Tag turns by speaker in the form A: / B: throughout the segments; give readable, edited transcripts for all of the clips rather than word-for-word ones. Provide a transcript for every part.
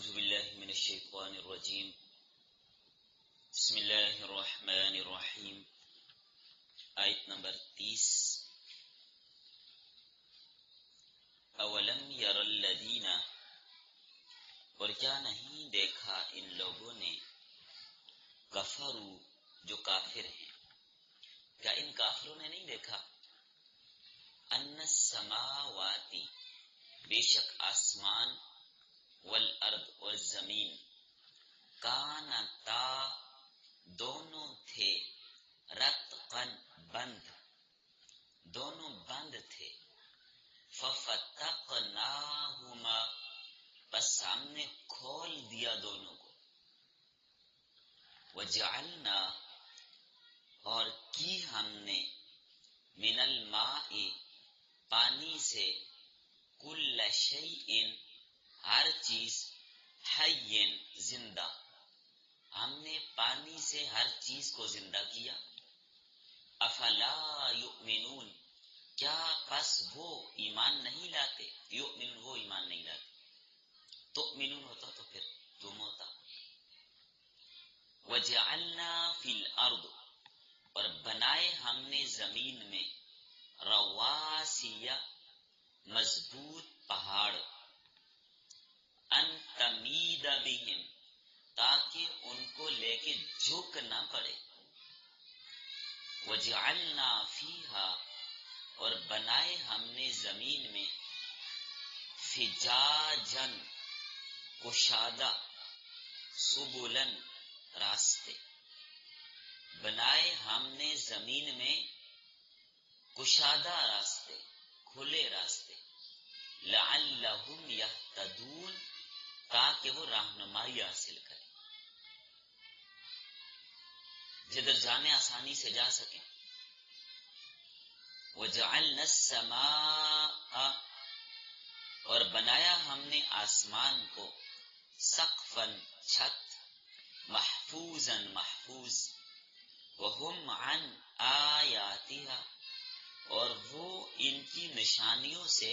A: اعوذ باللہ من الشیطان الرجیم بسم اللہ الرحمن الرحیم آیت نمبر 30 اولم یر الذین اور کیا نہیں دیکھا ان لوگوں نے کفروا جو کافر ہیں، کیا ان کافروں نے نہیں دیکھا ان السماواتی بے شک آسمان والارض اور زمین کانتا دونوں تھے رتقا بند، دونوں بند تھے، ففتقناہما بس ہم نے کھول دیا دونوں کو، وجعلنا اور کی ہم نے من الماء پانی سے کل شیء ہر چیز حی زندہ، ہم نے پانی سے ہر چیز کو زندہ کیا، افلا یؤمنون کیا پس وہ ایمان نہیں لاتے، یؤمنون وہ ایمان نہیں لاتے، تؤمنون ہوتا تو پھر تم ہوتا، وجعلنا فی الارض اور بنائے ہم نے زمین میں رواسی مضبوط پہاڑ، ان تمید بہم تاکہ ان کو لے کے جھک نہ پڑے، وجعلنا فیہا اور بنائے ہم نے زمین میں فجاجن کشادہ، سبلن راستے، بنائے ہم نے زمین میں کشادہ راستے، کھلے راستے، لعلہم یہتدون تاکہ وہ رہنمائی حاصل کریں، جدھر جانے آسانی سے جا سکیں، وجعلنا السماء اور بنایا ہم نے آسمان کو سقفا چھت، محفوظا محفوظ، وہم عن آیاتها اور وہ ان کی نشانیوں سے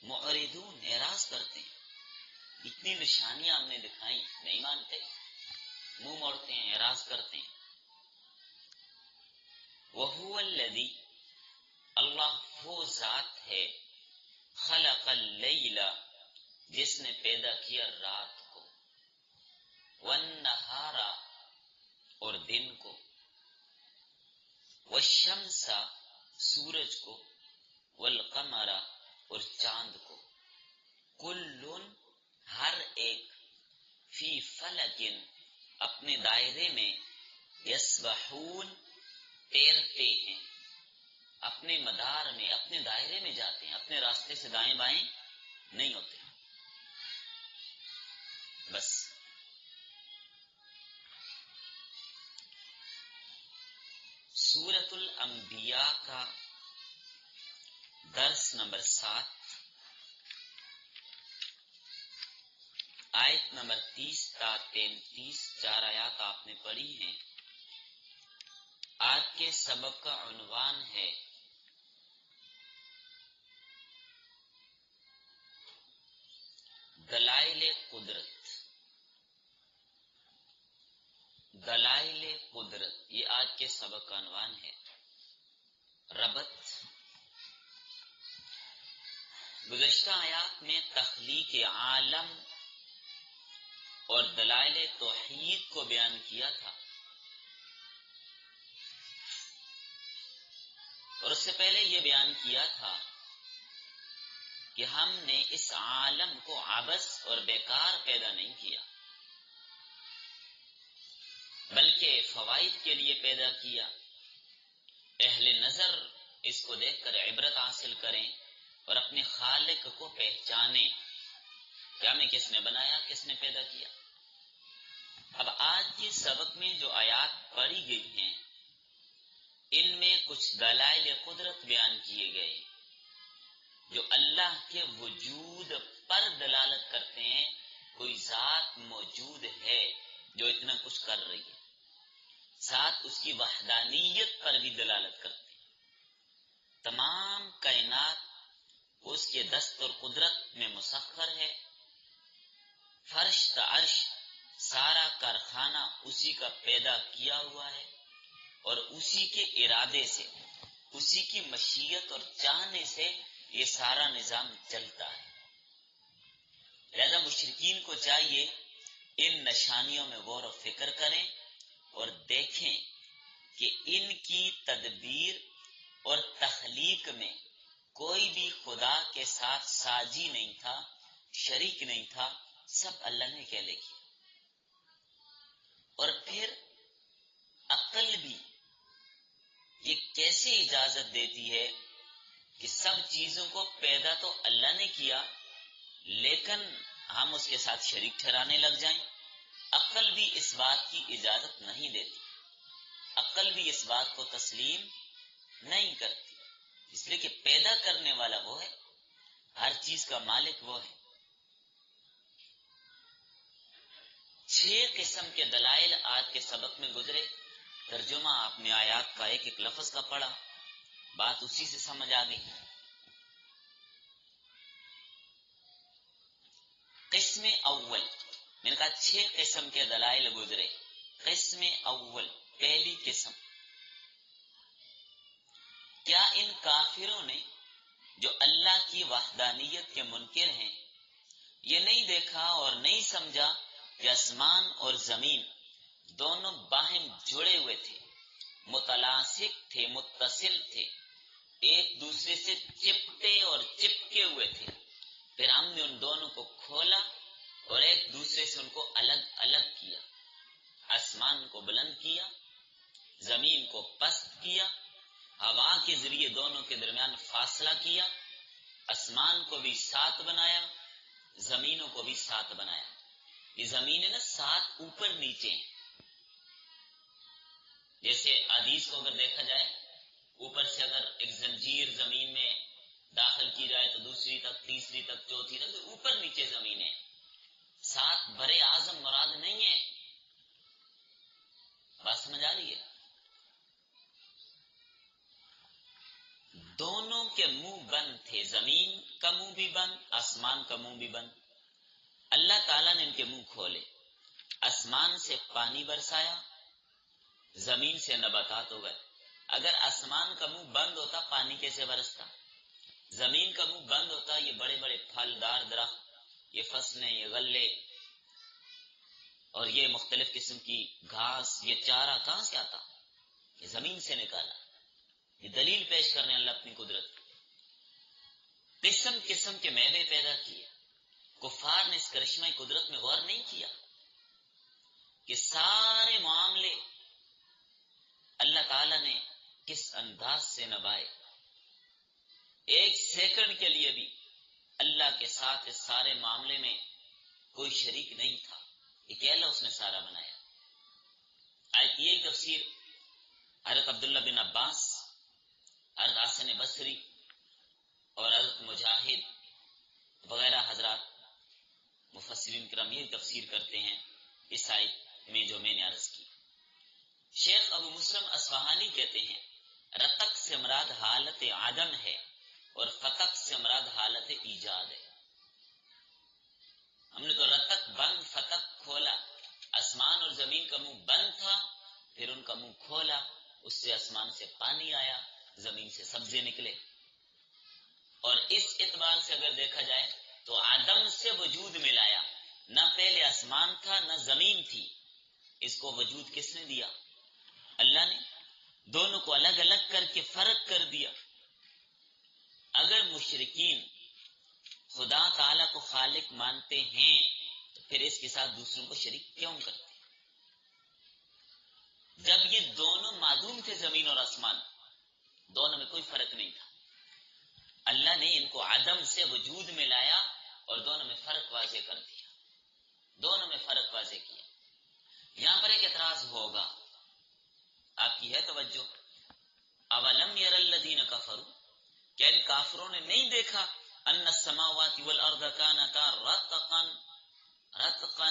A: معرضون اعراض کرتے ہیں، اتنی نشانیاں ہم نے دکھائیں نہیں مانتے، منہ موڑتے ہیں، اعراض کرتے ہیں، وَهُوَ الَّذِي اللہ وہ ذات ہے، خلق اللیل جس نے پیدا کیا رات کو، والنہار اور دن کو، والشمس سورج کو، والقمر اور چاند کو، کل ہر ایک، فی فلکن اپنے دائرے میں، یسبحون تیرتے ہیں، اپنے مدار میں اپنے دائرے میں جاتے ہیں، اپنے راستے سے دائیں بائیں نہیں ہوتے، بس سورۃ الانبیاء کا درس نمبر 7 آیت نمبر 30 تا 33 4 آیات آپ نے پڑھی ہیں۔ آج کے سبق کا عنوان ہے دلائل قدرت، دلائل قدرت یہ آج کے سبق کا عنوان ہے۔ ربط گزشتہ آیات میں تخلیق عالم اور دلائل توحید کو بیان کیا تھا، اور اس سے پہلے یہ بیان کیا تھا کہ ہم نے اس عالم کو عبث اور بیکار پیدا نہیں کیا، بلکہ فوائد کے لیے پیدا کیا، اہل نظر اس کو دیکھ کر عبرت حاصل کریں اور اپنے خالق کو پہچانیں کہ ہمیں کس نے بنایا، کس نے پیدا کیا۔ اب آج کے سبق میں جو آیات پڑھی گئی ہیں ان میں کچھ دلائل قدرت بیان کیے گئے جو اللہ کے وجود پر دلالت کرتے ہیں، کوئی ذات موجود ہے جو اتنا کچھ کر رہی ہے، ساتھ اس کی وحدانیت پر بھی دلالت کرتے ہیں، تمام کائنات اس کے دست اور قدرت میں مسخر ہے، فرش تا عرش سارا کارخانہ اسی کا پیدا کیا ہوا ہے اور اسی کے ارادے سے، اسی کی مشیت اور چاہنے سے یہ سارا نظام چلتا ہے۔ لہذا مشرکین کو چاہیے ان نشانیوں میں غور و فکر کریں اور دیکھیں کہ ان کی تدبیر اور تخلیق میں کوئی بھی خدا کے ساتھ ساجی نہیں تھا، شریک نہیں تھا، سب اللہ نے اکیلے کیا۔ اور پھر عقل بھی یہ کیسے اجازت دیتی ہے کہ سب چیزوں کو پیدا تو اللہ نے کیا لیکن ہم اس کے ساتھ شریک ٹھہرانے لگ جائیں؟ عقل بھی اس بات کی اجازت نہیں دیتی، عقل بھی اس بات کو تسلیم نہیں کرتی، اس لیے کہ پیدا کرنے والا وہ ہے، ہر چیز کا مالک وہ ہے۔ 6 قسم کے دلائل آج کے سبق میں گزرے، ترجمہ آپ نے آیات کا ایک ایک لفظ کا پڑھا، بات اسی سے سمجھ آ گئی۔ قسم اول، میں نے کہا 6 قسم کے دلائل گزرے۔ قسم اول، پہلی قسم، کیا ان کافروں نے جو اللہ کی وحدانیت کے منکر ہیں یہ نہیں دیکھا اور نہیں سمجھا کہ آسمان اور زمین دونوں باہم جڑے ہوئے تھے، متلاصق تھے، متصل تھے، ایک دوسرے سے چپٹے اور چپکے ہوئے تھے، پھر ہم نے ان دونوں کو کھولا اور ایک دوسرے سے ان کو الگ الگ کیا، آسمان کو بلند کیا، زمین کو پست کیا، ہوا کے ذریعے دونوں کے درمیان فاصلہ کیا، آسمان کو بھی 7 بنایا، زمینوں کو بھی 7 بنایا۔ یہ زمینیں نا 7 اوپر نیچے ہیں، جیسے حدیث کو اگر دیکھا جائے، اوپر سے اگر ایک زنجیر زمین میں داخل کی جائے تو دوسری تک، تیسری تک، چوتھی تک، تو اوپر نیچے زمینیں 7 بڑے اعظم مراد نہیں ہے۔ بات سمجھ آ رہی ہے؟ دونوں کے منہ بند تھے، زمین کا منہ بھی بند، آسمان کا منہ بھی بند۔ اللہ تعالیٰ نے ان کے منہ کھولے، آسمان سے پانی برسایا، زمین سے نباتات ہو گئے۔ اگر آسمان کا منہ بند ہوتا پانی کیسے برستا؟ زمین کا منہ بند ہوتا یہ بڑے بڑے پھلدار درخت، یہ فصلیں، یہ غلے اور یہ مختلف قسم کی گھاس، یہ چارہ کہاں سے آتا؟ یہ زمین سے نکالا۔ یہ دلیل پیش کرنے اللہ اپنی قدرت۔ قسم قسم کے میوے پیدا کیے۔ کفار نے اس کرشمہ قدرت میں غور نہیں کیا کہ سارے معاملے اللہ تعالیٰ نے کس انداز سے نبھائے۔ ایک سیکنڈ کے لیے بھی اللہ کے ساتھ اس سارے معاملے میں کوئی شریک نہیں تھا، اکیلا اس نے سارا بنایا۔ آیت کی ایک تفسیر حضرت عبداللہ بن عباس، حضرت حسن بصری اور حضرت مجاہد وغیرہ حضرات مفسرین کرام یہ تفسیر کرتے ہیں اس آیت میں جو میں نے عرض کی۔ شیخ ابو مسلم اصفہانی کہتے ہیں رتق سے مراد حالت عدم ہے اور فتق سے مراد حالت ایجاد ہے۔ ہم نے تو رتق بند، فتق کھولا، آسمان اور زمین کا منہ بند تھا، پھر ان کا منہ کھولا، اس سے آسمان سے پانی آیا، زمین سے سبزے نکلے۔ اور اس اعتبار سے اگر دیکھا جائے تو عدم سے وجود میں لایا، نہ پہلے آسمان تھا نہ زمین تھی، اس کو وجود کس نے دیا؟ اللہ نے۔ دونوں کو الگ الگ کر کے فرق کر دیا۔ اگر مشرکین خدا تعالیٰ کو خالق مانتے ہیں تو پھر اس کے ساتھ دوسروں کو شریک کیوں کرتے؟ جب یہ دونوں معدوم تھے، زمین اور آسمان، دونوں میں کوئی فرق نہیں تھا، اللہ نے ان کو عدم سے وجود میں لایا اور دونوں میں فرق واضح کر دیا، دونوں میں فرق واضح کیا۔ یہاں پر ایک اعتراض ہوگا، آپ کی ہے توجہ؟ اولم یر الذین کفروا، کیا ان کافروں نے نہیں دیکھا ان السماوات والارض کانتا رتقا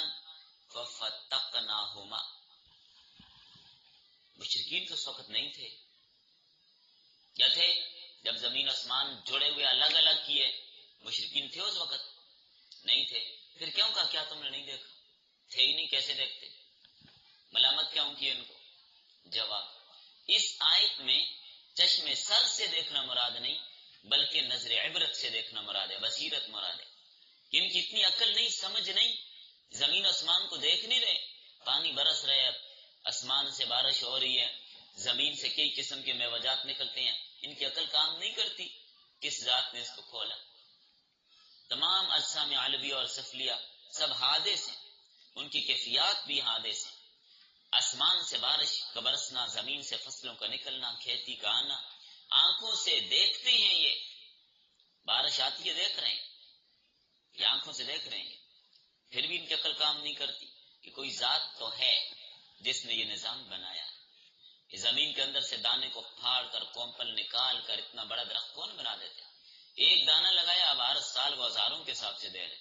A: ففتقناہما؟ مشرکین تو اس وقت نہیں تھے، کیا تھے؟ جب زمین آسمان جڑے ہوئے الگ الگ کیے، مشرکین تھے اس وقت؟ نہیں تھے۔ پھر کیوں کہا کیا تم نے نہیں دیکھا؟ تھے ہی نہیں، کیسے دیکھتے؟ ملامت کیوں کی ان کو؟ جواب، اس آیت میں چشم سر سے دیکھنا مراد نہیں بلکہ نظر عبرت سے دیکھنا مراد ہے، بصیرت مراد ہے. ان کی اتنی عقل نہیں، سمجھ نہیں، زمین آسمان کو دیکھ نہیں رہے، پانی برس رہے، آسمان سے بارش ہو رہی ہے، زمین سے کئی قسم کے میوجات نکلتے ہیں، ان کی عقل کام نہیں کرتی. کس ذات نے اس کو کھولا؟ تمام اجسام علویہ اور سفلیہ سب حادث ہیں، ان کی کیفیات بھی حادث ہیں. آسمان سے بارش کا برسنا، زمین سے فصلوں کا نکلنا، کھیتی کا آنا، آنکھوں سے دیکھتے ہیں. یہ بارش آتی ہے دیکھ رہے ہیں، یہ آنکھوں سے دیکھ رہے ہیں، پھر بھی ان کی عقل کام نہیں کرتی کہ کوئی ذات تو ہے جس نے یہ نظام بنایا. یہ زمین کے اندر سے دانے کو پھاڑ کر کومپل نکال کر اتنا بڑا درخت کون بنا دیتے؟ ایک دانہ لگایا، اب ہر سال وہ ہزاروں کے حساب سے دے رہے.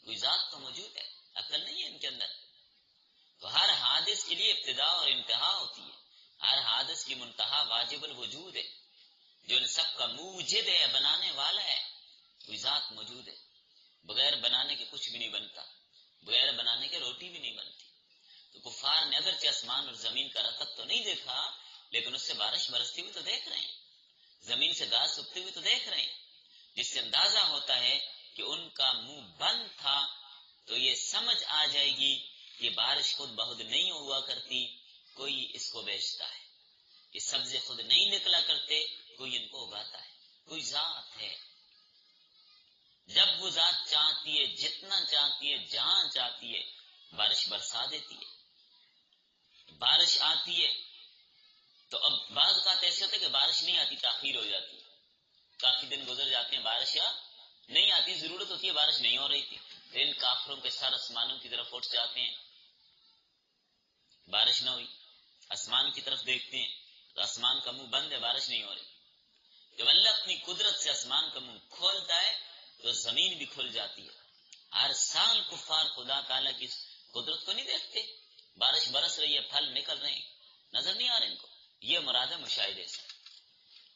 A: کوئی ذات تو موجود ہے، عقل نہیں ہے ان کے اندر. تو ہر حادث کے لیے ابتدا اور انتہا ہوتی ہے، ہر حادث کی منتہا واجب الوجود ہے، جو ان سب کا موجد ہے، بنانے والا ہے. کوئی ذات موجود ہے، بغیر بنانے کے کچھ بھی نہیں بنتا، بغیر بنانے کے روٹی بھی نہیں بنتی. تو کفار نے اگرچہ آسمان اور زمین کا رتق تو نہیں دیکھا، لیکن اس سے بارش برستی ہوئی تو دیکھ رہے ہیں، زمین سے گھاس اگتی ہوئی تو دیکھ رہے ہیں، جس سے اندازہ ہوتا ہے کہ ان کا منہ بند تھا. تو یہ سمجھ آ جائے گی یہ بارش خود بخود نہیں ہوا کرتی، کوئی اس کو بیچتا ہے. یہ سبزے خود نہیں نکلا کرتے، کوئی ان کو اگاتا ہے، کوئی ذات ہے. جب وہ ذات چاہتی ہے، جتنا چاہتی ہے، جہاں چاہتی ہے، بارش برسا دیتی ہے. بارش آتی ہے تو اب بعض اوقات ایسے ہوتے کہ بارش نہیں آتی، تاخیر ہو جاتی، کافی دن گزر جاتے ہیں، بارش یا نہیں آتی. ضرورت ہوتی ہے، بارش نہیں ہو رہی تھی، پھر ان کافروں کے سر آسمانوں کی طرف اٹھ جاتے ہیں، بارش نہ ہوئی. آسمان کی طرف دیکھتے ہیں تو آسمان کا منہ بند ہے، بارش نہیں ہو رہی. جب اللہ اپنی قدرت سے آسمان کا منہ کھولتا ہے تو زمین بھی کھل جاتی ہے. ہر سال کفار خدا تعالیٰ کی قدرت کو نہیں دیکھتے، بارش برس رہی ہے، پھل نکل رہے ہیں، نظر نہیں آ رہے ان کو. یہ مراد ہے مشاہدے سے،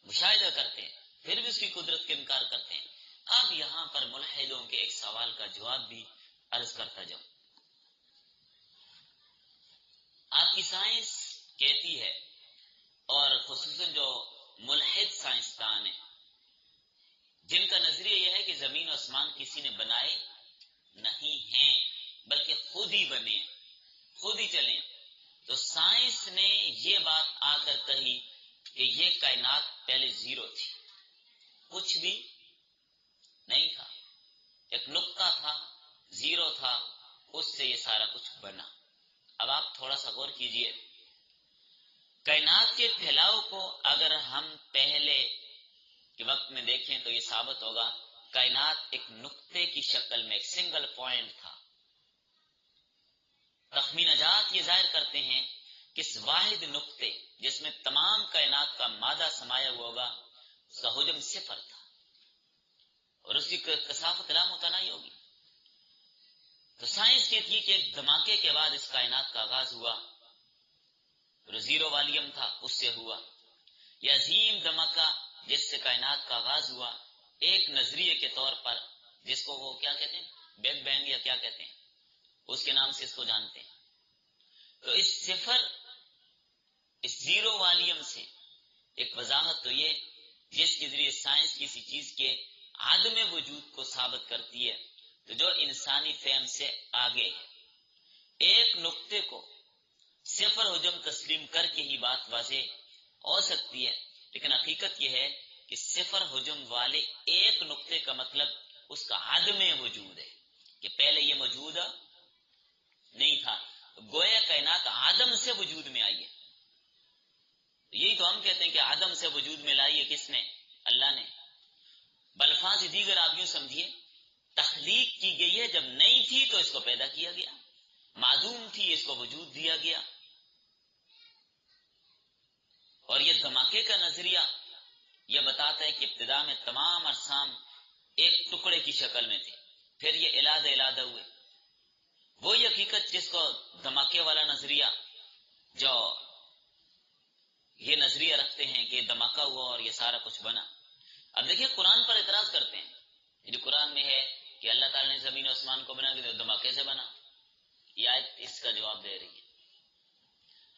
A: مشاہدہ کرتے ہیں پھر بھی اس کی قدرت کے انکار کرتے ہیں. اب یہاں پر ملحدوں کے ایک سوال کا جواب بھی عرض کرتا جاؤں. آپ کی سائنس کہتی ہے، اور خصوصاً جو ملحد سائنسدان ہیں جن کا نظریہ یہ ہے کہ زمین و آسمان کسی نے بنائے نہیں ہیں بلکہ خود ہی بنے ہیں، خود ہی چلے ہیں، تو سائنس نے یہ بات آ کر کہی کہ یہ کائنات پہلے زیرو تھی، کچھ بھی نہیں تھا، ایک نقطہ تھا، زیرو تھا، اس سے یہ سارا کچھ بنا. اب آپ تھوڑا سا غور کیجئے، کائنات کے پھیلاؤ کو اگر ہم پہلے کے وقت میں دیکھیں تو یہ ثابت ہوگا کائنات ایک نقطے کی شکل میں، ایک سنگل پوائنٹ تھا. تخمینات یہ ظاہر کرتے ہیں کہ اس واحد نقطے جس میں تمام کائنات کا مادہ سمایا ہوا ہوگا اس کا حجم صفر تھا اور اس کی کثافت لامتناہی ہوگی. تو سائنس کہتی ہے کہ ایک دھماکے کے بعد اس کائنات کا آغاز ہوا، زیرو والیم تھا اس سے ہوا، یہ عظیم دھماکہ جس سے کائنات کا آغاز ہوا ایک نظریے کے طور پر، جس کو وہ کیا کہتے ہیں، بگ بینگ یا کیا کہتے ہیں، اس کے نام سے اس کو جانتے ہیں. تو اس صفر، اس زیرو والیم سے ایک وضاحت تو یہ جس کے ذریعے سائنس کسی چیز کے عدم وجود کو ثابت کرتی ہے، تو جو انسانی فہم سے آگے ہے. ایک نقطے کو صفر حجم تسلیم کر کے ہی بات واضح ہو سکتی ہے، لیکن حقیقت یہ ہے کہ صفر حجم والے ایک نقطے کا مطلب اس کا عدم وجود ہے کہ پہلے یہ موجود نہیں تھا. گویا کائنات عدم سے وجود میں آئی ہے. یہی تو ہم کہتے ہیں کہ عدم سے وجود میں لائی ہے کس نے؟ اللہ نے. بلفاظ دیگر آپ یوں سمجھیے، تخلیق کی گئی ہے، جب نہیں تھی تو اس کو پیدا کیا گیا، معدوم تھی اس کو وجود دیا گیا. اور یہ دھماکے کا نظریہ یہ بتاتا ہے کہ ابتدا میں تمام اجسام ایک ٹکڑے کی شکل میں تھے، پھر یہ علادہ علادہ ہوئے. وہی حقیقت جس کو دھماکے والا نظریہ، جو یہ نظریہ رکھتے ہیں کہ دھماکہ ہوا اور یہ سارا کچھ بنا. اب دیکھیے قرآن پر اعتراض کرتے ہیں، یہ جو قرآن میں ہے کہ اللہ تعالیٰ نے زمین و آسمان کو بنا کے دھماکے سے بنا؟ یہ آیت اس کا جواب دے رہی ہے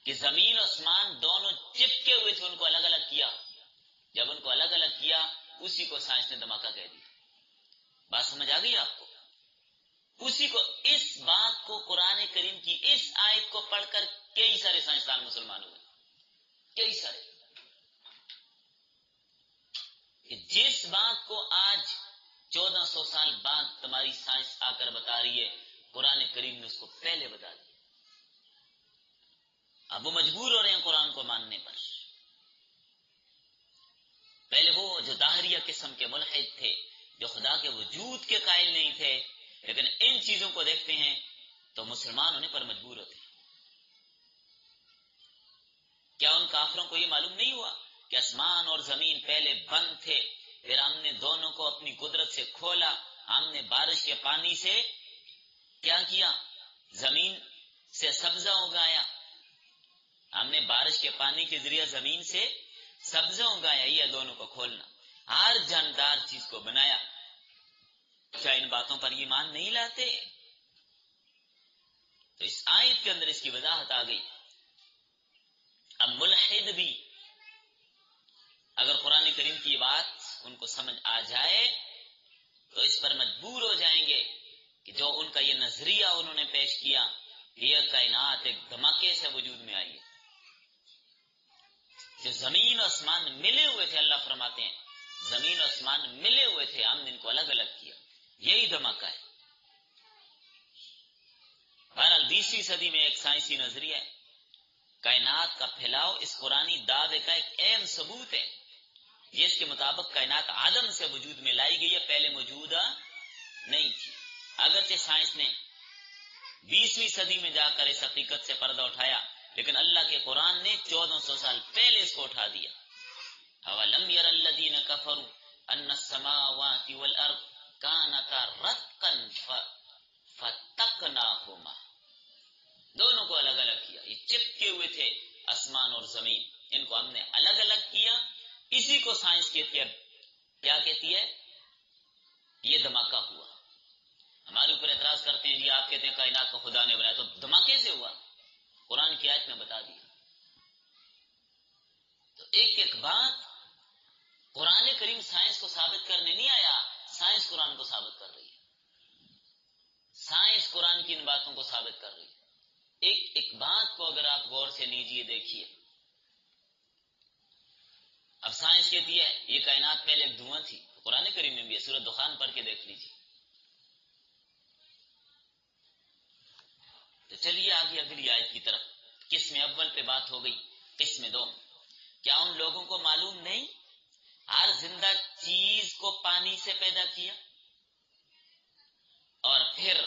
A: کہ زمین و آسمان دونوں چپکے ہوئے تھے، ان کو الگ الگ کیا، جب ان کو الگ الگ کیا اسی کو سائنس نے دھماکہ کہہ دیا۔ بات سمجھ آ گئی آپ کو؟ اسی کو، اس بات کو قرآن کریم کی اس آیت کو پڑھ کر کئی سارے سائنسدان مسلمان ہوئے، کئی سارے، کہ جس بات کو آج 1400 سال بعد تمہاری سائنس آ کر بتا رہی ہے، قرآن کریم نے اس کو پہلے بتا دیا۔ اب وہ مجبور ہو رہے ہیں قرآن کو ماننے پر۔ پہلے وہ جو داہریہ قسم کے ملحد تھے، جو خدا کے وجود کے قائل نہیں تھے، لیکن ان چیزوں کو دیکھتے ہیں تو مسلمان ہونے پر مجبور ہوتے ہیں۔ کیا ان کافروں کو یہ معلوم نہیں ہوا کہ آسمان اور زمین پہلے بند تھے، پھر ہم نے دونوں کو اپنی قدرت سے کھولا، ہم نے بارش کے پانی سے کیا کیا؟ زمین سے سبزہ اگایا، ہم نے بارش کے پانی کے ذریعے زمین سے سبزہ اگایا، یہ دونوں کو کھولنا، ہر جاندار چیز کو بنایا۔ کیا ان باتوں پر ایمان نہیں لاتے؟ تو اس آیت کے اندر اس کی وضاحت آ گئی۔ اب ملحد بھی اگر قرآن کریم کی بات ان کو سمجھ آ جائے تو اس پر مجبور ہو جائیں گے کہ جو ان کا یہ نظریہ انہوں نے پیش کیا کہ یہ کائنات ایک دھماکے سے وجود میں آئی ہے، جو زمین و آسمان ملے ہوئے تھے، اللہ فرماتے ہیں زمین و آسمان ملے ہوئے تھے، ہم نے ان کو الگ الگ کیا، یہی دھماکہ ہے۔ بہرحال 20ویں صدی میں ایک سائنسی نظریہ ہے، کائنات کا پھیلاؤ اس قرآنی دعوے کا ایک اہم ثبوت ہے، جس کے مطابق کائنات عدم سے وجود میں لائی گئی ہے، پہلے موجود نہیں تھی۔ اگرچہ سائنس نے 20ویں صدی میں جا کر اس حقیقت سے پردہ اٹھایا، لیکن اللہ کے قرآن نے 1400 سال پہلے اس کو اٹھا دیا۔ اولم یر الذین کفروا ان السماوات والارض کانتا رتقا فتقناہما، دونوں کو الگ الگ کیا، یہ چپکے ہوئے تھے آسمان اور زمین، ان کو ہم نے الگ الگ کیا۔ اسی کو سائنس کہتی ہے، کیا کہتی ہے؟ یہ دھماکہ ہوا۔ ہمارے اوپر اعتراض کرتے ہیں جی آپ کہتے ہیں کائنات کو خدا نے بنایا، تو دھماکے سے ہوا، قرآن کی آیت نے بتا دیا۔ تو ایک ایک بات، قرآن کریم سائنس کو ثابت کرنے نہیں آیا، سائنس قرآن کو ثابت کر رہی ہے، سائنس قرآن کی ان باتوں کو ثابت کر رہی ہے۔ ایک ایک بات کو اگر آپ غور سے لیجئے، دیکھیے، اب سائنس کہتی ہے یہ کائنات پہلے ایک دھواں تھی، قرآن کریم میں بھی ہے، سورۃ دخان پڑھ کے دیکھ لیجیے۔ تو چلیے آگے اگلی آیت کی طرف۔ قسم اول پہ بات ہو گئی، قسم دو، کیا ان لوگوں کو معلوم نہیں ہر زندہ چیز کو پانی سے پیدا کیا، اور پھر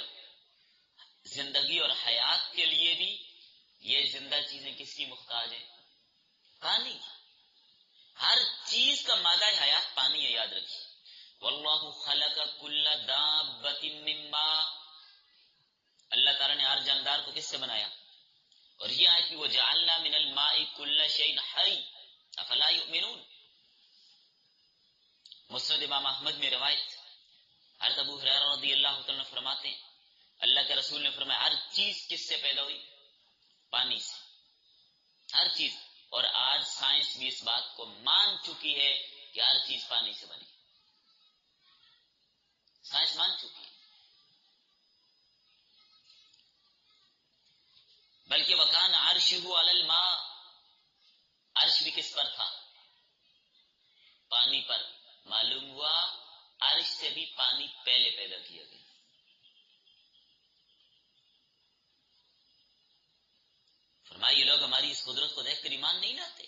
A: زندگی اور حیات کے لیے بھی یہ زندہ چیزیں کس کی محتاج ہیں؟ پانی۔ ہر چیز کا مادہ حیات پانی ہے، یاد رکھیے۔ واللہ خلق کل دابۃ من ماء، اللہ تعالیٰ نے ہر جاندار کو کس سے بنایا؟ اور یہ آیت کہ وجعلنا من الماء کل شیء حی افلا یؤمنون، مسند امام احمد میں روایت، حضرت ابو ہریرہ رضی اللہ تعالیٰ فرماتے ہیں اللہ کے رسول نے فرمایا ہر چیز کس سے پیدا ہوئی؟ پانی سے، ہر چیز۔ اور آج سائنس بھی اس بات کو مان چکی ہے کہ ہر چیز پانی سے بنی، سائنس مان چکی ہے۔ بلکہ وکان عرشہ علی الماء، عرش بھی کس پر تھا؟ پانی پر۔ معلوم ہوا عرش سے بھی پانی پہلے پیدا کیا گیا۔ فرمایا یہ لوگ ہماری اس قدرت کو دیکھ کر ایمان نہیں لاتے۔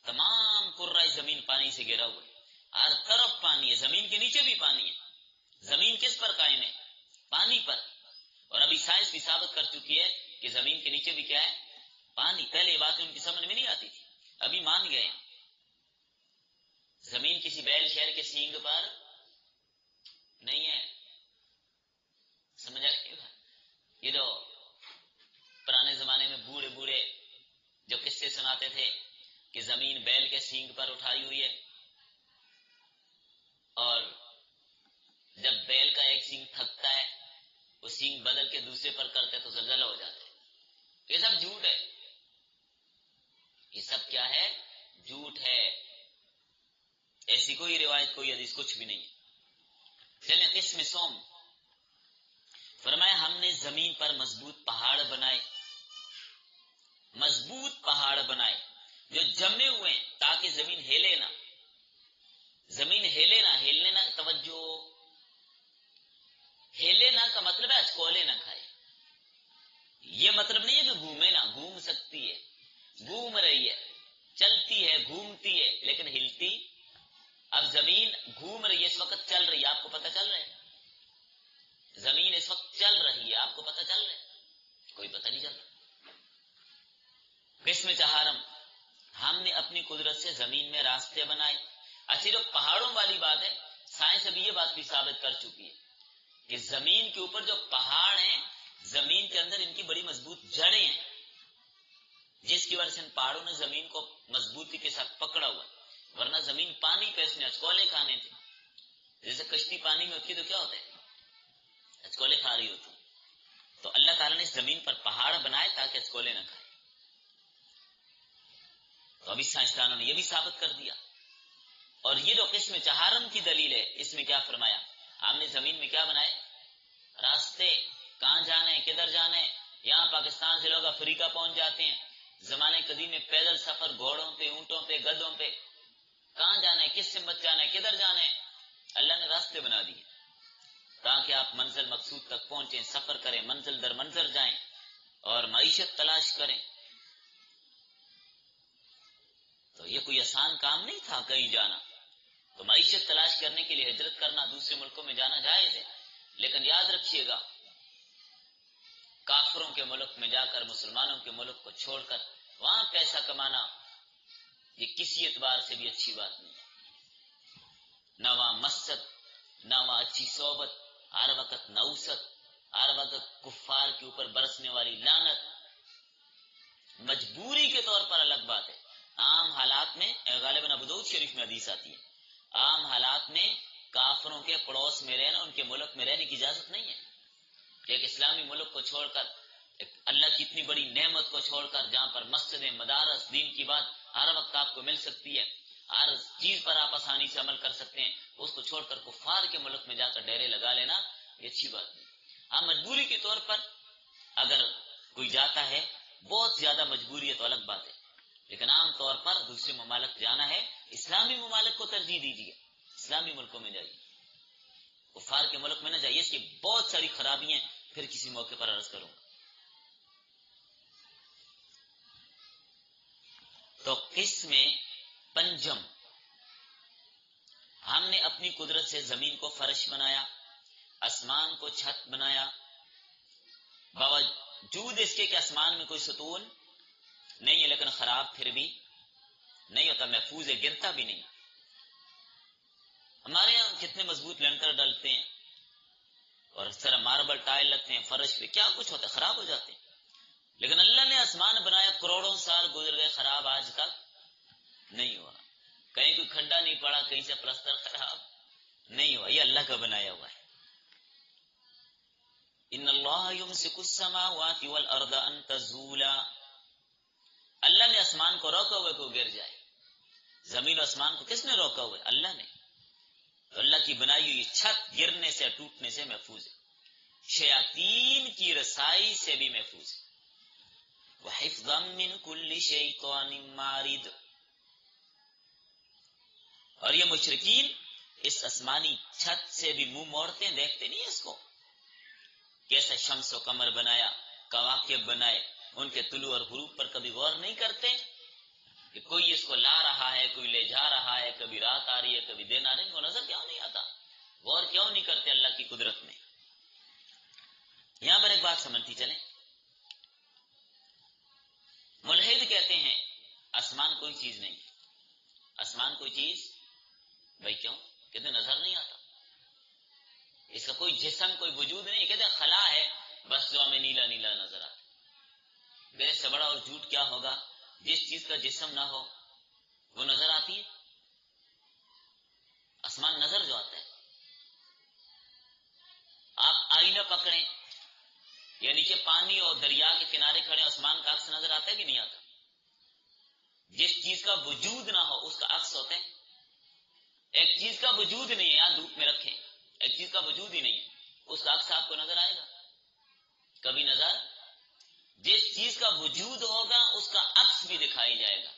A: تمام کرۂ زمین پانی سے گھرا ہوا ہے، ہر طرف پانی ہے، زمین کے نیچے بھی پانی ہے۔ زمین کس پر قائم ہے؟ پانی پر۔ اور ابھی سائنس بھی ثابت کر چکی ہے کہ زمین کے نیچے بھی کیا ہے؟ پانی۔ پہلے یہ باتیں ان کی سمجھ میں نہیں آتی تھی، ابھی مان گئے ہیں۔ زمین کسی بیل شہر کے سینگ پر نہیں ہے، سمجھ آئے گا؟ یہ جو پرانے زمانے میں بوڑھے بوڑھے جو قصے سناتے تھے کہ زمین بیل کے سینگ پر اٹھائی ہوئی ہے، اور جب بیل کا ایک سینگ سینگ بدل کے دوسرے پر کرتے تو زلزلہ ہو جاتا ہے. یہ سب جھوٹ ہے. یہ سب کیا ہے؟ جھوٹ ہے. ایسی کوئی روایت کوئی حدیث کچھ بھی نہیں. چلیں قسم سوم. فرمایا ہم نے زمین پر مضبوط پہاڑ بنائے، مضبوط پہاڑ بنائے جو جمے ہوئے ہیں تاکہ زمین ہلے نہ. زمین ہلے نہ، ہلنے نہ توجہ، ہلے نہ کا مطلب ہے اچکولے نہ کھائے. یہ مطلب نہیں ہے کہ گھومے نہ، گھوم سکتی ہے، گھوم رہی ہے، چلتی ہے، گھومتی ہے، لیکن ہلتی. اب زمین گھوم رہی ہے، اس وقت چل رہی ہے، آپ کو پتہ چل رہا ہے؟ زمین اس وقت چل رہی ہے، آپ کو پتہ چل رہا ہے؟ کوئی پتہ نہیں چل رہا. قسم چہارم، ہم نے اپنی قدرت سے زمین میں راستے بنائے. اچھا جو پہاڑوں والی بات ہے، سائنس ابھی یہ بات بھی ثابت کر چکی ہے کہ زمین کے اوپر جو پہاڑ ہیں، زمین کے اندر ان کی بڑی مضبوط جڑیں ہیں، جس کی وجہ سے ان پہاڑوں نے زمین کو مضبوطی کے ساتھ پکڑا ہوا. ورنہ زمین پانی پہ اس نے اچکولے کھانے تھے. جیسے کشتی پانی میں ہوتی ہے تو کیا ہوتا ہے؟ اچکولے کھا رہی ہوتی. تو اللہ تعالیٰ نے اس زمین پر پہاڑ بنائے تاکہ اچکولے نہ کھائے. تو ابھی سائنسدانوں نے یہ بھی ثابت کر دیا. اور یہ جو قسم چہارم کی دلیل ہے، اس میں کیا فرمایا؟ ہم نے زمین میں کیا بنائے؟ راستے. کہاں جانے، کدھر جانے. یہاں پاکستان سے لوگ افریقہ پہنچ جاتے ہیں. زمانے قدیم میں پیدل سفر، گھوڑوں پہ، اونٹوں پہ، گدھوں پہ. کہاں جانا ہے، کس سے بچ جانا ہے، کدھر جانا ہے. اللہ نے راستے بنا دیے تاکہ آپ منزل مقصود تک پہنچیں، سفر کریں، منزل در منزل جائیں اور معیشت تلاش کریں. تو یہ کوئی آسان کام نہیں تھا کہیں جانا. تو معیشت تلاش کرنے کے لیے ہجرت کرنا، دوسرے ملکوں میں جانا جائز ہے. لیکن یاد رکھیے گا، کافروں کے ملک میں جا کر مسلمانوں کے ملک کو چھوڑ کر وہاں پیسہ کمانا یہ کسی اعتبار سے بھی اچھی بات نہیں. نہ وہاں مسجد، نہ وہاں اچھی صحبت، ہر وقت نوست، ہر وقت کفار کے اوپر برسنے والی لعنت. مجبوری کے طور پر الگ بات ہے. عام حالات میں، غالباً ابو داؤد شریف میں حدیث آتی ہے، عام حالات میں کافروں کے پڑوس میں رہنا، ان کے ملک میں رہنے کی اجازت نہیں ہے. کہ ایک اسلامی ملک کو چھوڑ کر، ایک اللہ کی اتنی بڑی نعمت کو چھوڑ کر، جہاں پر مسجدیں، مدارس، دین کی بات ہر وقت آپ کو مل سکتی ہے، ہر چیز پر آپ آسانی سے عمل کر سکتے ہیں، اس کو چھوڑ کر کفار کے ملک میں جا کر ڈیرے لگا لینا یہ اچھی بات نہیں. ہاں مجبوری کے طور پر اگر کوئی جاتا ہے، بہت زیادہ مجبوری ہے تو الگ بات ہے. لیکن عام طور پر دوسرے ممالک جانا ہے، اسلامی ممالک کو ترجیح دیجیے، اسلامی ملکوں میں جائیے، کفار کے ملک میں نہ جائیے. اس کی بہت ساری خرابیاں پھر کسی موقع پر عرض کروں گا. تو قسم پنجم، ہم نے اپنی قدرت سے زمین کو فرش بنایا، آسمان کو چھت بنایا، باوجود اس کے کہ آسمان میں کوئی ستون نہیں ہے، لیکن خراب پھر بھی نہیں ہوتا، محفوظ ہے، گرتا بھی نہیں. ہمارے یہاں کتنے مضبوط لنٹر ڈلتے ہیں اور اس طرح ماربل ٹائل لگتے ہیں فرش پہ، کیا کچھ ہوتا ہے، خراب ہو جاتے ہیں. لیکن اللہ نے آسمان بنایا، کروڑوں سال گزر گئے، خراب آج تک نہیں ہوا. کہیں کوئی کھڈا نہیں پڑا، کہیں سے پلستر خراب نہیں ہوا. یہ اللہ کا بنایا ہوا ہے. ان اللہ یمسک السماوات والارض ان تزولا، اللہ نے آسمان کو روکا ہوا کو گر جائے. زمین و آسمان کو کس نے روکا ہوا ہے؟ اللہ نے. تو اللہ کی بنائی ہوئی چھت گرنے سے، ٹوٹنے سے محفوظ ہے، شیاطین کی رسائی سے بھی محفوظ ہے. وحفظا من کل شیطان مارد. اور یہ مشرکین اس آسمانی چھت سے بھی منہ موڑتے ہیں، دیکھتے نہیں اس کو. کیسے شمس و قمر بنایا، کواکب بنائے، ان کے طلوع اور غروب پر کبھی غور نہیں کرتے کہ کوئی اس کو لا رہا ہے، کوئی لے جا رہا ہے، کبھی رات آ رہی ہے، کبھی دن آ رہی ہے. وہ نظر کیوں نہیں آتا؟ غور کیوں نہیں کرتے اللہ کی قدرت میں؟ یہاں پر ایک بات سمجھتی چلیں. ملحد کہتے ہیں آسمان کوئی چیز نہیں، آسمان کوئی چیز، بھائی کیوں؟ کہتے نظر نہیں آتا، اس کا کوئی جسم، کوئی وجود نہیں. کہتے خلا ہے بس جو ہمیں نیلا نیلا نظر آتا. میرے سے بڑا اور جھوٹ کیا ہوگا؟ جس چیز کا جسم نہ ہو وہ نظر آتی ہے. آسمان نظر جو آتا ہے، آپ آئینہ پکڑیں، پانی اور دریا کے کنارے کھڑے آسمان کا عکس نظر آتا ہے کہ نہیں آتا؟ جس چیز کا وجود نہ ہو اس کا عکس ہوتے ہیں. ایک چیز کا وجود نہیں ہے، یہاں دھوپ میں رکھیں، ایک چیز کا وجود ہی نہیں ہے، اس کا عکس آپ کو نظر آئے گا؟ کبھی نظر. جس چیز کا وجود ہوگا اس کا عکس بھی دکھائی جائے گا.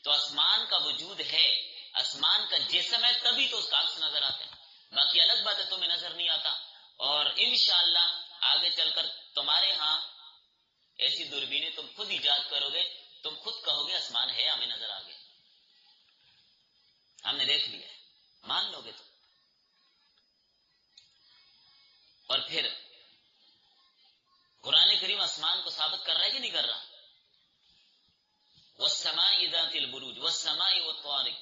A: تو آسمان کا وجود ہے، آسمان کا جسم ہے، تبھی تو اس کا عکس نظر آتا ہے. باقی الگ بات ہے تمہیں نظر نہیں آتا، اور انشاءاللہ آگے چل کر تمہارے ہاں ایسی دوربینیں تم خود ایجاد کرو گے، تم خود کہو گے آسمان ہے، ہمیں نظر آ گیا، ہم نے دیکھ لیا ہے، مان لو گے تو. اور پھر قرآن کریم آسمان کو ثابت کر رہا ہے کہ نہیں کر رہا؟ وَالسَّمَاءِ ذَاتِ الْبُرُوجِ وَالسَّمَاءِ وَالطَّارِقِ،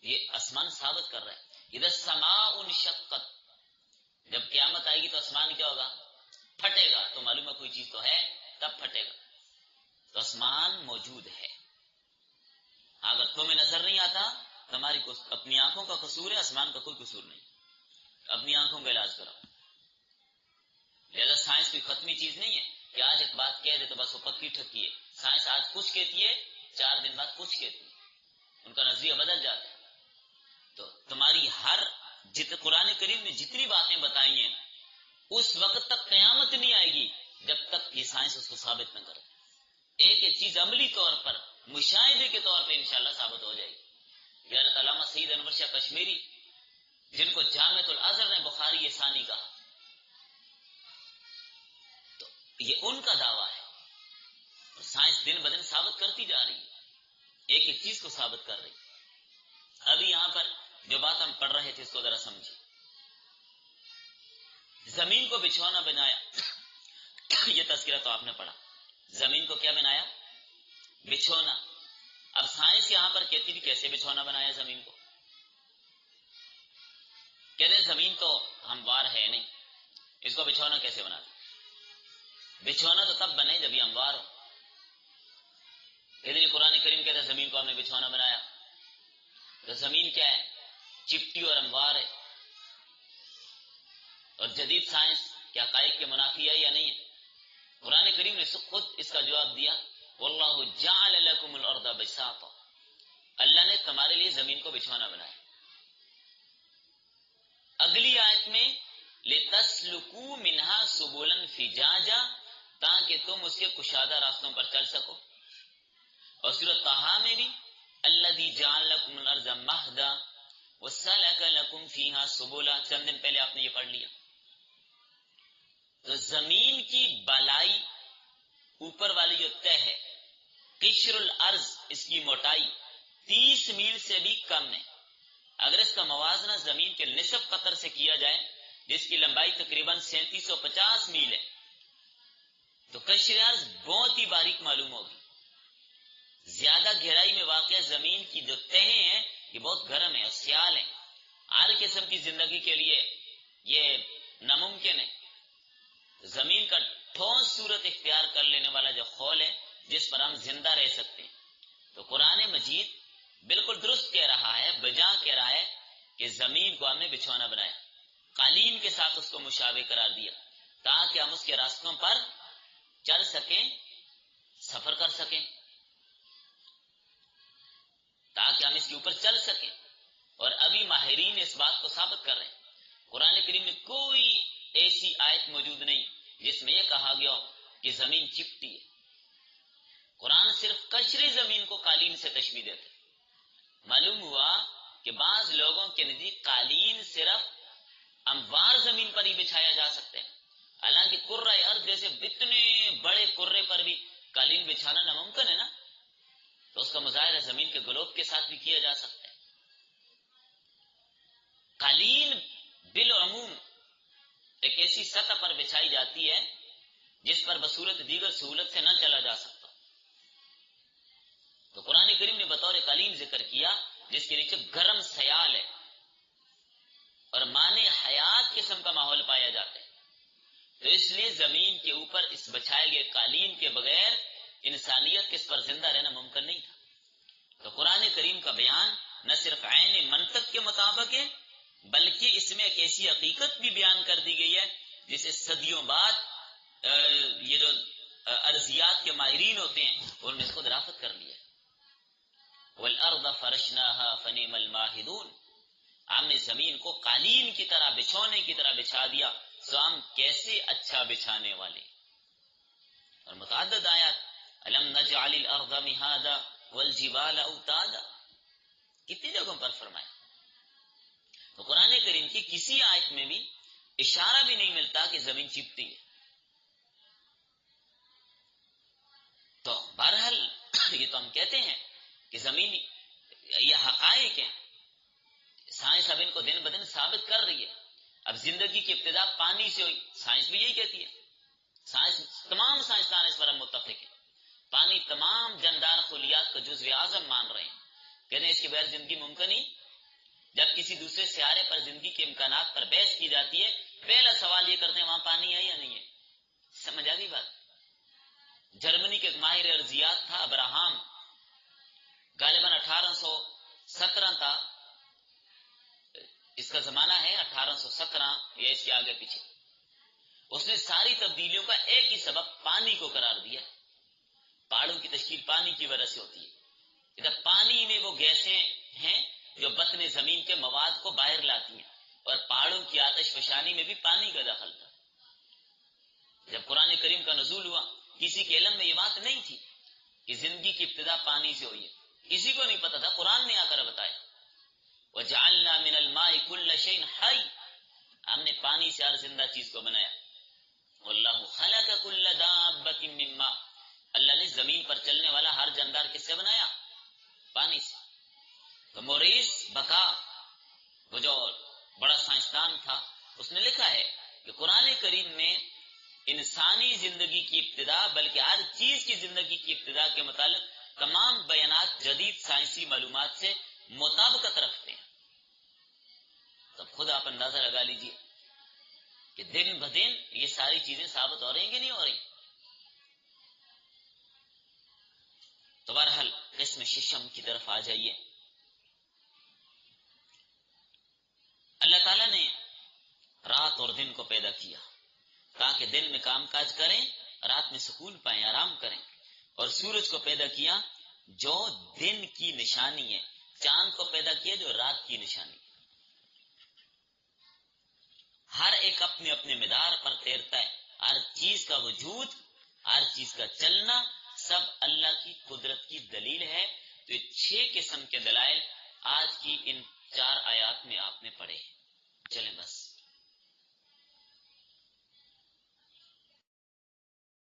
A: یہ آسمان ثابت کر رہا ہے. اِذَا السَّمَاءُ انشَقَّتْ، جب قیامت آئے گی تو آسمان کیا ہوگا؟ پھٹے گا. تو معلوم ہے کوئی چیز تو ہے، تب پھٹے گا. تو آسمان موجود ہے. اگر تمہیں نظر نہیں آتا، تمہاری اپنی آنکھوں کا قصور ہے، آسمان کا کوئی قصور نہیں. اپنی آنکھوں کا علاج کرو. لہذا سائنس کوئی ختمی چیز نہیں ہے کہ آج ایک بات کہہ دے تو بس وہ پکی ٹھکی ہے. سائنس آج کچھ کہتی ہے، 4 دن بعد کچھ کہتی ہے، ان کا نظریہ بدل جاتا ہے. تو تمہاری ہر قرآن کریم نے جتنی باتیں بتائی ہیں اس وقت تک قیامت نہیں آئے گی جب تک یہ سائنس اس کو ثابت نہ کرے. ایک ایک چیز عملی طور پر، مشاہدے کے طور پہ انشاءاللہ ثابت ہو جائے گی. حضرت علامہ سید انور شاہ کشمیری، جن کو جامعۃ الازہر نے بخاری ثانی کہا، تو یہ ان کا دعویٰ ہے. اور سائنس دن بدن ثابت کرتی جا رہی ہے، ایک ایک چیز کو ثابت کر رہی. ابھی یہاں پر جو بات ہم پڑھ رہے تھے اس کو ذرا سمجھیں. زمین کو بچھونا بنایا، یہ تذکرہ تو آپ نے پڑھا. زمین کو کیا بنایا؟ بچھونا. اب سائنس یہاں پر کہتی بھی کیسے بچھونا بنایا زمین کو؟ کہتے ہیں زمین تو ہموار ہے نہیں، اس کو بچھونا کیسے بنا دیں؟ بچھونا تو تب بنے جب یہ ہموار ہو. کہتے ہیں قرآن کریم کہتا ہے زمین کو ہم نے بچھونا بنایا. تو زمین کیا ہے؟ چپٹی اور ہموار ہے. اور جدید سائنس کیا حقائق کے منافی ہے یا نہیں ہے؟ قرآن کریم نے خود اس کا جواب دیا، واللہ جعل لکم الارض بساطا، اللہ نے تمہارے لیے زمین کو بچھونا بنایا. اگلی آیت میں لتسلکوا منہا سبلا فجاجا، تاکہ تم اس کے کشادہ راستوں پر چل سکو. اور سورۃ طٰہٰ میں بھی الذی جعل لکم الارض مہدا وسلک لکم فیہا سبلا، چند دن پہلے آپ نے یہ پڑھ لیا. تو زمین کی بالائی، اوپر والی جو تہ ہے، قشر الارض، اس کی موٹائی 30 میل سے بھی کم ہے. اگر اس کا موازنہ زمین کے نصف قطر سے کیا جائے جس کی لمبائی تقریباً 3750 میل ہے، تو قشر ارض بہت ہی باریک معلوم ہوگی. زیادہ گہرائی میں واقع زمین کی جو تہیں ہیں یہ بہت گرم ہے اور سیال ہیں. ہر قسم کی زندگی کے لیے یہ ناممکن ہے. زمین کا ٹھوس صورت اختیار کر لینے والا جو خول ہے جس پر ہم زندہ رہ سکتے ہیں. تو قرآن مجید بالکل درست کہہ رہا ہے، بجا کہہ رہا ہے کہ زمین کو ہم نے بچھونا بنایا، قالین کے ساتھ اس کو مشابہ قرار دیا تاکہ ہم اس کے راستوں پر چل سکیں، سفر کر سکیں، تاکہ ہم اس کے اوپر چل سکیں. اور ابھی ماہرین اس بات کو ثابت کر رہے ہیں. قرآن کریم میں کوئی ایسی آیت موجود نہیں جس میں یہ کہا گیا ہو کہ زمین چپٹی ہے. قرآن صرف قشر زمین کو قالین سے تشبیہ دیتے. معلوم ہوا کہ بعض لوگوں کے نزدیک قالین صرف ہموار زمین پر ہی بچھایا جا سکتے ہیں، حالانکہ کرۂ ارض جیسے اتنے بڑے کرے پر بھی قالین بچھانا ناممکن ہے نا. تو اس کا مظاہرہ زمین کے گلوب کے ساتھ بھی کیا جا سکتا ہے. قالین بالعموم ایک ایسی سطح پر بچھائی جاتی ہے جس پر بصورت دیگر سہولت سے نہ چلا جا سکتا. تو قرآن کریم نے بطور قالین ذکر کیا جس کے نیچے گرم سیال ہے اور معنی حیات قسم کا ماحول پایا جاتا ہے. تو اس لیے زمین کے اوپر اس بچھائے گئے قالین کے بغیر انسانیت کے اس پر زندہ رہنا ممکن نہیں تھا. تو قرآن کریم کا بیان نہ صرف عین منطق کے مطابق ہے بلکہ اس میں ایک ایسی حقیقت بھی بیان کر دی گئی ہے جسے صدیوں بعد یہ جو ارضیات کے ماہرین ہوتے ہیں انہوں نے اس کو درافت کر لیا. والارض فرشناها فنعم الماہدون، ہم نے زمین کو قالین کی طرح، بچھونے کی طرح بچھا دیا، سو ہم کیسے اچھا بچھانے والے. اور متعدد آیات، الم نجعل الارض مہادا والجبال اوتادا، کتنی جگہوں پر فرمایا. تو قرآن کریم کی کسی آیت میں بھی اشارہ بھی نہیں ملتا کہ زمین چپٹی ہے. تو بہرحال یہ تو ہم کہتے ہیں کہ زمین یہ حقائق ہیں، سائنس اب ان کو دن بدن ثابت کر رہی ہے. اب زندگی کی ابتدا پانی سے ہوئی، سائنس بھی یہی کہتی ہے. سائنس، تمام سائنسدان اس پر متفق ہیں، پانی تمام جاندار خلیات کا جزو اعظم مان رہے ہیں. کہتے ہیں اس کے بغیر زندگی ممکن ہی. جب کسی دوسرے سیارے پر زندگی کے امکانات پر بحث کی جاتی ہے، پہلا سوال یہ کرتے ہیں وہاں پانی ہے یا نہیں ہے. سمجھ آ گئی بات. جرمنی کے ایک ماہر ارضیات تھا ابراہام، غالباً 1817 تھا اس کا زمانہ ہے، 1817 یا اس کے آگے پیچھے. اس نے ساری تبدیلیوں کا ایک ہی سبب پانی کو قرار دیا. پہاڑوں کی تشکیل پانی کی وجہ سے ہوتی ہے. ادھر پانی میں وہ گیسیں ہیں جو بطن زمین کے مواد کو باہر لاتی ہیں، اور پہاڑوں کی آتش فشانی میں بھی پانی کا دخل تھا. جب قرآن کریم کا نزول ہوا، کسی کے علم میں یہ بات نہیں تھی کہ زندگی کی ابتدا پانی سے ہوئی ہے. کسی کو نہیں پتا تھا. قرآن نے آ کر بتایا وَجَعَلْنَا مِنَ الْمَاءِ كُلَّ شَيْءٍ حَيٍّ، ہم نے پانی سے ہر زندہ چیز کو بنایا. وَاللَّهُ خَلَقَ كُلَّ دَابَّةٍ مِّن مَّاءٍ، اللہ نے زمین پر چلنے والا ہر جاندار کس سے بنایا؟ پانی سے. تو موریس بکا، وہ جو بڑا سائنسدان تھا، اس نے لکھا ہے کہ قرآن کریم میں انسانی زندگی کی ابتدا بلکہ ہر چیز کی زندگی کی ابتدا کے متعلق تمام بیانات جدید سائنسی معلومات سے مطابقت رکھتے ہیں. تب خود آپ اندازہ لگا لیجئے کہ دن بدن یہ ساری چیزیں ثابت ہو رہی ہیں کہ نہیں ہو رہی. تو بہرحال قسم ششم کی طرف آ جائیے. اللہ تعالیٰ نے رات اور دن کو پیدا کیا تاکہ دن میں کام کاج کریں، رات میں سکون پائیں، آرام کریں. اور سورج کو پیدا کیا جو دن کی نشانی ہے، چاند کو پیدا کیا جو رات کی نشانی. ہر ایک اپنے اپنے مدار پر تیرتا ہے. ہر چیز کا وجود، ہر چیز کا چلنا سب اللہ کی قدرت کی دلیل ہے. تو یہ 6 قسم کے دلائل آج کی ان 4 آیات میں آپ نے پڑھے. چلیں بس.